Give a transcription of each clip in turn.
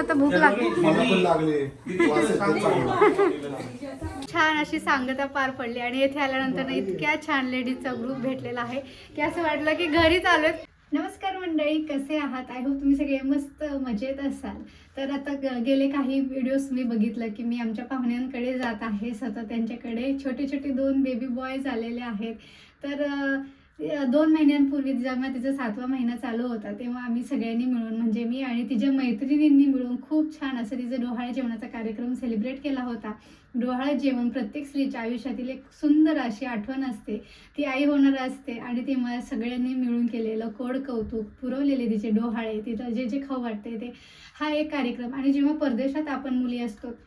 आता भूक लागली. मला पण लागले. छान अशी सांगता पार पडली आणि येथे आल्यानंतर ना इतक्या छान लेडीजचा ग्रुप भेटलेला आहे की असं वाटलं की घरीच आलोय. नमस्कार मंडळी, कसे आहात? आय होप तुम्ही सगळे मस्त मजेत असाल. तर आता गेले काही व्हिडिओज मी बघितलं की मी आमच्या पाहुण्यांकडे जात आहे सतत. त्यांच्याकडे छोटे छोटे 2 बेबी बॉयज आलेले आहेत. तर 2 महिन्यांपूर्वी जेव्हा तिचा 7वा महिना चालू होता तेव्हा आम्ही सगळ्यांनी मिळून म्हणजे मी आणि तिच्या मैत्रिणींनी मिळून खूप छान असं तिचं डोहाळे जेवणाचा कार्यक्रम सेलिब्रेट केला होता. डोहाळे जेवण प्रत्येक स्त्रीच्या आयुष्यातील एक सुंदर अशी आठवण असते. ती आई होणार असते आणि ते मला सगळ्यांनी मिळून केलेलं कोड कौतुक, पुरवलेले तिचे डोहाळे, तिथं जे जे खाऊ वाटते ते, हा एक कार्यक्रम. आणि जेव्हा परदेशात आपण मुली असतो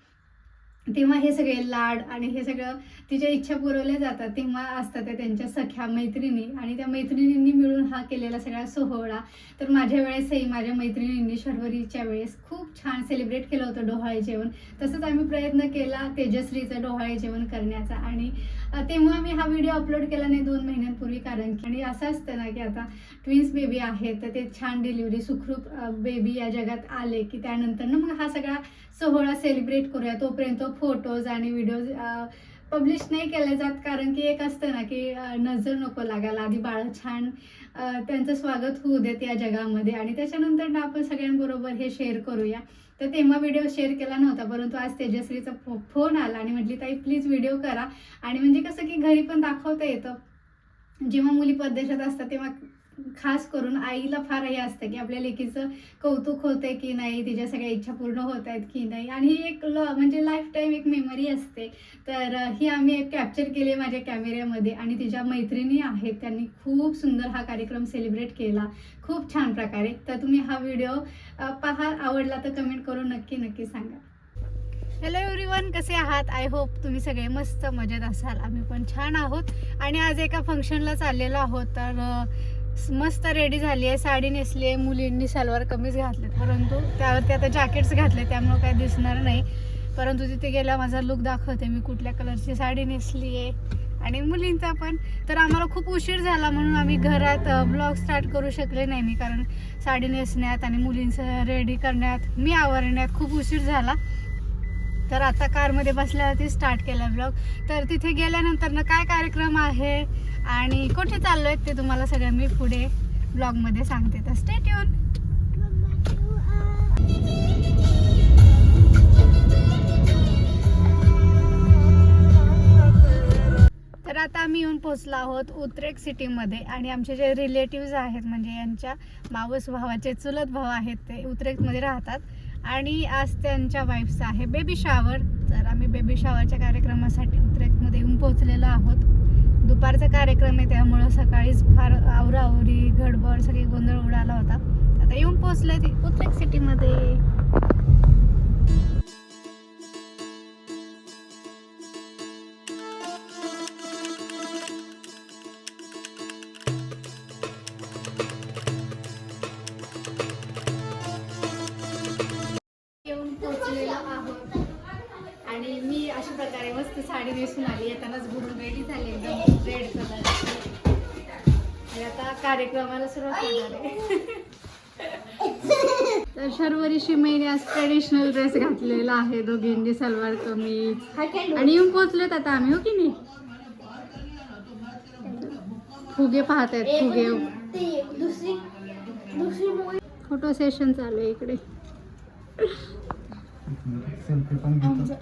तेव्हा हे सगळे लाड आणि हे सगळं तिच्या इच्छा पुरवल्या जातात तेव्हा असतात त्या त्यांच्या सख्या मैत्रिणी आणि त्या मैत्रिणींनी मिळून हा केलेला सगळा सोहळा. तर माझ्या वेळेसही माझ्या मैत्रिणींनी शर्वरीच्या वेळेस खूप छान सेलिब्रेट केलं होतं डोहाळे जेवण. तसंच आम्ही प्रयत्न केला तेजश्रीचं डोहाळे जेवण करण्याचा आणि तेव्हा मी हा व्हिडिओ अपलोड केला नाही 2 महिन्यांपूर्वी. कारण की आणि असं असतं ना की आता ट्विन्स बेबी आहेत तर ते छान डिलिव्हरी सुखरूप बेबी या जगात आले की त्यानंतर ना मग हा सगळा सोहळा सेलिब्रेट करूया. तोपर्यंत फोटोज आणि व्हिडिओज पब्लिश नाही केले जात कारण की एक असतं ना की नजर नको लागायला, आधी बाळ छान त्यांचं स्वागत होऊ देत या जगामध्ये आणि त्याच्यानंतर ना आपण सगळ्यांबरोबर हे शेअर करूया. तर तेव्हा व्हिडिओ शेअर केला नव्हता, परंतु आज तेजश्रीचा फोन आला आणि म्हटली ताई प्लीज व्हिडिओ करा. आणि म्हणजे कसं की घरी पण दाखवता येतं. जेव्हा मुली परदेशात असतात तेव्हा खास करून आईला फार हे असतं की आपल्या लेकीचं कौतुक होतंय की नाही, तिच्या सगळ्या इच्छा पूर्ण होत आहेत की नाही. आणि ही एक म्हणजे लाईफ टाईम एक मेमरी असते. तर ही आम्ही एक कॅप्चर केली माझ्या कॅमेऱ्यामध्ये आणि तिच्या मैत्रिणी आहेत त्यांनी खूप सुंदर हा कार्यक्रम सेलिब्रेट केला खूप छान प्रकारे. तर तुम्ही हा व्हिडिओ पहा, आवडला तर कमेंट करून नक्की सांगा. हॅलो एव्हरीवन, कसे आहात? आय होप तुम्ही सगळे मस्त मजेत असाल. आम्ही पण छान आहोत आणि आज एका फंक्शनला चाललेलो आहोत. तर मस्त रेडी झाली आहे, साडी नेसली आहे, मुलींनी सलवार कमीज घातलेत परंतु त्यावरती आता जॅकेट्स घातले त्यामुळं काय दिसणार नाही. परंतु तिथे गेला माझा लुक दाखवते मी कुठल्या कलरची साडी नेसली आहे आणि मुलींचा पण. तर आम्हाला खूप उशीर झाला म्हणून आम्ही घरात ब्लॉग स्टार्ट करू शकले नाही मी, कारण साडी नेसण्यात आणि मुलींचं रेडी करण्यात मी आवरण्यात खूप उशीर झाला. तर आता कारमध्ये बसल्यावरती स्टार्ट केला ब्लॉग. तर तिथे गेल्यानंतर ना काय कार्यक्रम आहे आणि कुठे चाललो आहे ते तुम्हाला सगळं मी पुढे ब्लॉगमध्ये सांगते. तर स्टे ट्यून. तर आता आम्ही येऊन पोहोचलो आहोत उतरेक सिटीमध्ये आणि आमचे जे रिलेटिव्ज आहेत म्हणजे यांच्या मावस भावाचे चुलत भाव आहेत ते उतरेकमध्ये राहतात आणि आज त्यांच्या वाईफचा आहे बेबी शॉवर. तर आम्ही बेबी शॉवरच्या कार्यक्रमासाठी उतरेकमध्ये येऊन पोहोचलेलो आहोत. दुपारचा कार्यक्रम आहे त्यामुळं सकाळीच फार आवराआवरी गडबड सगळी गोंधळ उडाला होता. आता येऊन पोहोचले ती उतरेक सिटीमध्ये. आणि मी अशा प्रकारे मस्त साडी नेसून आली, येतानाच घरून रेडी झाली एकदम रेड कलरची. आणि आता कार्यक्रमाला सुरुवात होणार आहे. तर शर्वरी शिमेने आज ट्रेडिशनल ड्रेस घातलेला आहे, दोघींनी सलवार कमीज आणि येऊन पोहोचलेत आता आम्ही, हो की नाही. फुगे पाहत आहेत, फुगे. फोटो सेशन चालू आहे इकडे. सेल्फी पण घेतो.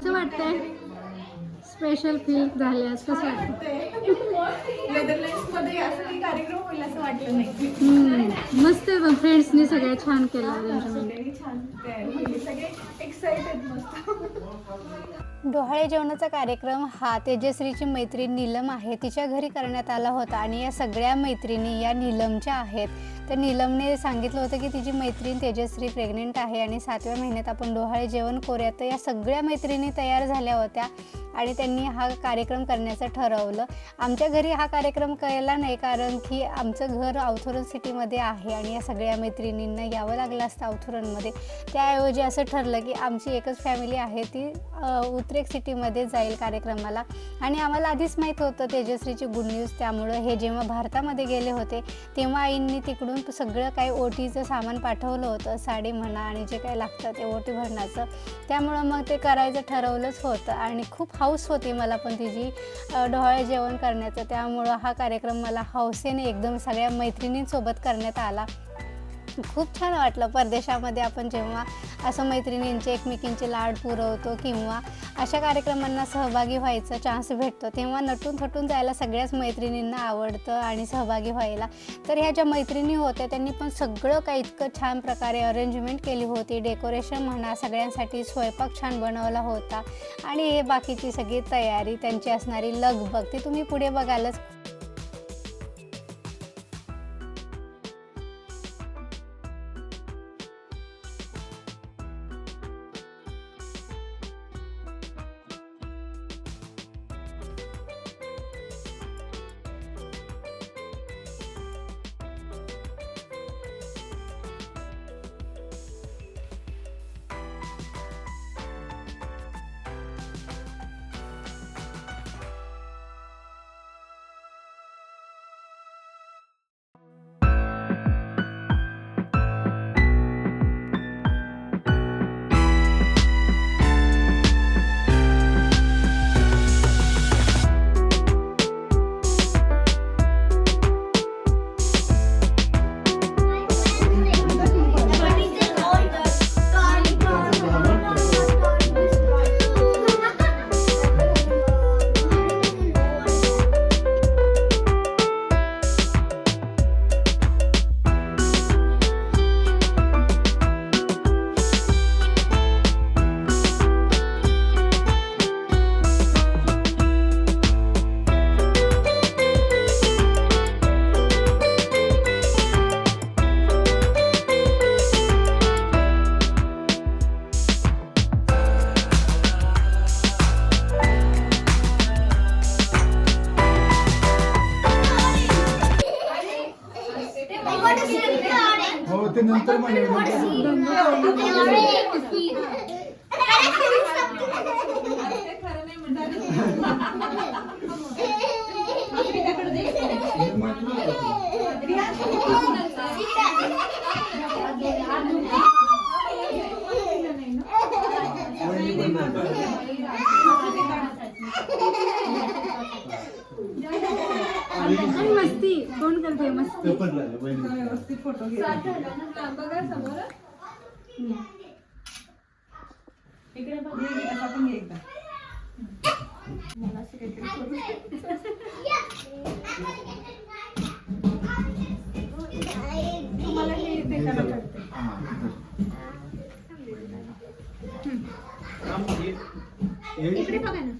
कसं वाटतंय? स्पेशल फील झाले असं वाटतंय. नेदरलँड्समध्ये असं कार्यक्रम होईल असं वाटलं नाही. मस्त फ्रेंड्सनी सगळं छान केलं. सगळे एक्साइटेड मस्त. डोहाळे जेवणाचा कार्यक्रम हा तेजश्रीची मैत्रीण नीलम आहे तिच्या घरी करण्यात आला होता आणि या सगळ्या मैत्रिणी या नीलमच्या आहेत. तर नीलमने सांगितलं होतं की तिची मैत्रीण तेजश्री प्रेग्नेंट आहे आणि 7व्या महिन्यात आपण डोहाळे जेवण करूया. तर या सगळ्या मैत्रिणी तयार झाल्या होत्या आणि त्यांनी हा कार्यक्रम करण्याचं ठरवलं. आमच्या घरी हा कार्यक्रम केला नाही कारण की आमचं घर अवथरण सिटीमध्ये आहे आणि या सगळ्या मैत्रिणींना यावं लागलं असतं अवथरणमध्ये. त्याऐवजी असं ठरलं की आमची एकच फॅमिली आहे ती उतरेक सिटीमध्ये जाईल कार्यक्रमाला. आणि आम्हाला आधीच माहीत होतं तेजश्रीची गुड न्यूज. त्यामुळं हे जेव्हा भारतामध्ये गेले होते तेव्हा आईंनी तिकडून सगळं काही ओटीचं सामान पाठवलं होतं, साडी म्हणा आणि जे काही लागतं ते ओटी भरण्याचं. त्यामुळं मग ते करायचं ठरवलंच होतं आणि खूप हौस होती मला पण तिची डोहाळे जेवण करण्याचं. त्यामुळं हा कार्यक्रम मला हौसेने एकदम सगळ्या मैत्रिणींसोबत करण्यात आला. खूप छान वाटलं. परदेशामध्ये आपण जेव्हा असं मैत्रिणींचे एकमेकींचे लाड पुरवतो किंवा अशा कार्यक्रमांना सहभागी व्हायचा चान्स भेटतो तेव्हा नटून थटून जायला सगळ्याच मैत्रिणींना आवडतं आणि सहभागी व्हायला. तर ह्या ज्या मैत्रिणी होत्या त्यांनी पण सगळं काही इतकं छान प्रकारे अरेंजमेंट केली होती. डेकोरेशन म्हणा, सगळ्यांसाठी स्वयंपाक छान बनवला होता आणि हे बाकीची सगळी तयारी, त्यांची असणारी लगबग ती तुम्ही पुढे बघालच. हो ते नंतर मस्ती कोण करते मस्ती? व्यवस्थित फोटो बघा समोर इकडे बघा आपण एकदा मला तुम्हाला हे इथे करायला इकडे बघा ना.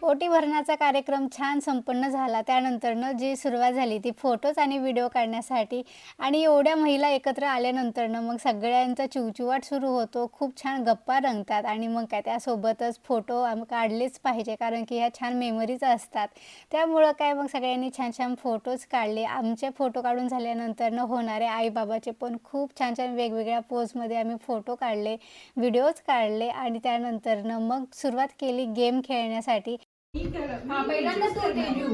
ओटी भरण्याचा कार्यक्रम छान संपन्न झाला. त्यानंतरनं जी सुरुवात झाली ती फोटोज आणि व्हिडिओ काढण्यासाठी आणि एवढ्या महिला एकत्र आल्यानंतरनं मग सगळ्यांचा चिवचिवाट सुरू होतो. खूप छान गप्पा रंगतात आणि मग काय त्यासोबतच फोटो काढलेच पाहिजे कारण की ह्या छान मेमरीज असतात. त्यामुळं काय मग सगळ्यांनी छान छान फोटोज काढले. आमचे फोटो काढून झाल्यानंतरनं होणारे आईबाबाचे पण खूप छान छान वेगवेगळ्या पोजमध्ये आम्ही फोटो काढले, व्हिडिओज काढले आणि त्यानंतरनं मग सुरुवात केली गेम खेळण्यासाठी. पहिल्यांदा तू तेजू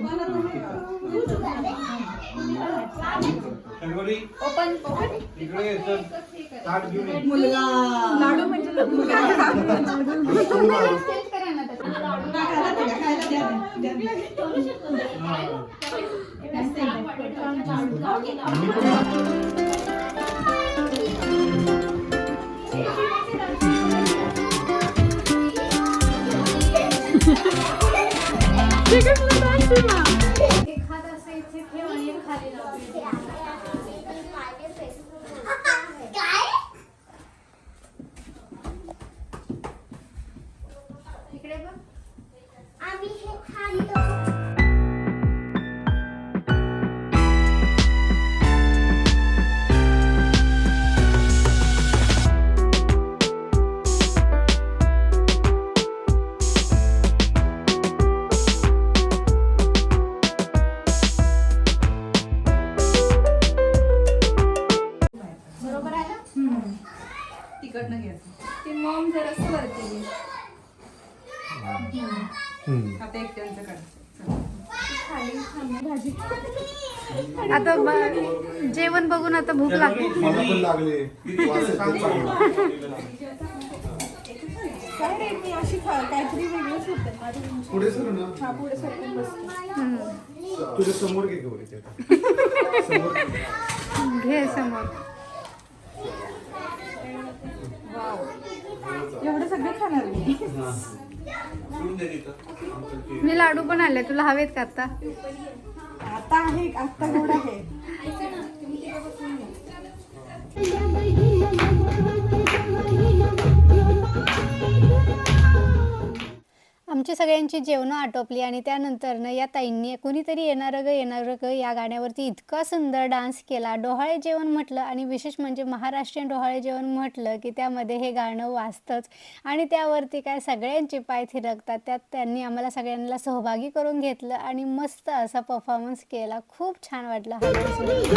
ओपन इकडे ताट घेऊन ये. मुलगा लाडू म्हणजे एखाद असं इथे ठेव आणि एक खाली लाव. इकडे बघ. आम्ही हे खाल्लं. इकडनं घ्यायचं ती मॉम जरासं वरती घे. आता एक त्यांचं काढायचं खाली थांबा भाजी. आता जेवण बघून आता भूक लागली. मला पण लागले वास येतो चांगला. काय रे मी अशी काहीतरी वेगळंच होतं माझं. पुढे सर ना हा पुढे सरकून बसते. तुझ्या समोर घे गौरी ते आता. समोर घे समोर. एवढं सगळं खाणार मी. मी लाडू पण आणले, तुला हवेत का आता? आता आहे आता गोड आहे. आमची सगळ्यांची जेवणं आटोपली आणि त्यानंतरनं या ताईंनी कुणीतरी येणारं ग या गाण्यावरती इतका सुंदर डान्स केला. डोहाळे जेवण म्हटलं आणि विशेष म्हणजे महाराष्ट्रीयन डोहाळे जेवण म्हटलं की त्यामध्ये हे गाणं वाजतंच आणि त्यावरती काय सगळ्यांचे पाय थिरकतात. त्यात त्यांनी आम्हाला सगळ्यांना सहभागी करून घेतलं आणि मस्त असा परफॉर्मन्स केला. खूप छान वाटलं हा डान्स.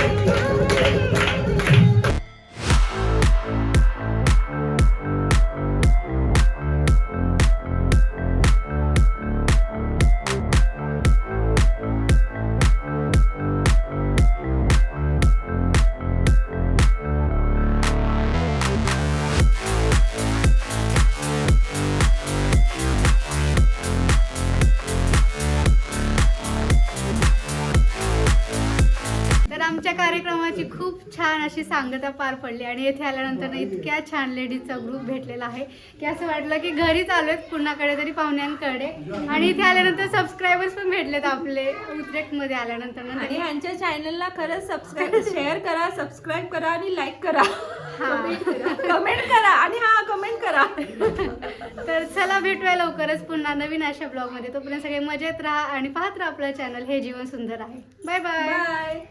आमच्या कार्यक्रमाची खूप छान अशी सांगता पार पडली आणि येथे आल्यानंतर इतक्या छान लेडीजचा ग्रुप भेटलेला आहे की असं वाटलं की घरीच आलोय पुन्हाकडे तरी पाहुण्यांकडे. आणि इथे आल्यानंतर सबस्क्रायबर्स पण भेटलेत आपले उतरेकमध्ये आल्यानंतर. आणि ह्यांच्या चॅनलला खरंच सबस्क्राईब शेअर करा, सबस्क्राईब करा आणि लाईक करा, कमेंट करा आणि कमेंट करा. तर चला भेटूया लवकरच पुन्हा नवीन अशा ब्लॉगमध्ये. तोपर्यंत सगळे मजेत राहा आणि पाहत राहा आपलं चॅनल हे जीवन सुंदर आहे. Bye bye. बाय.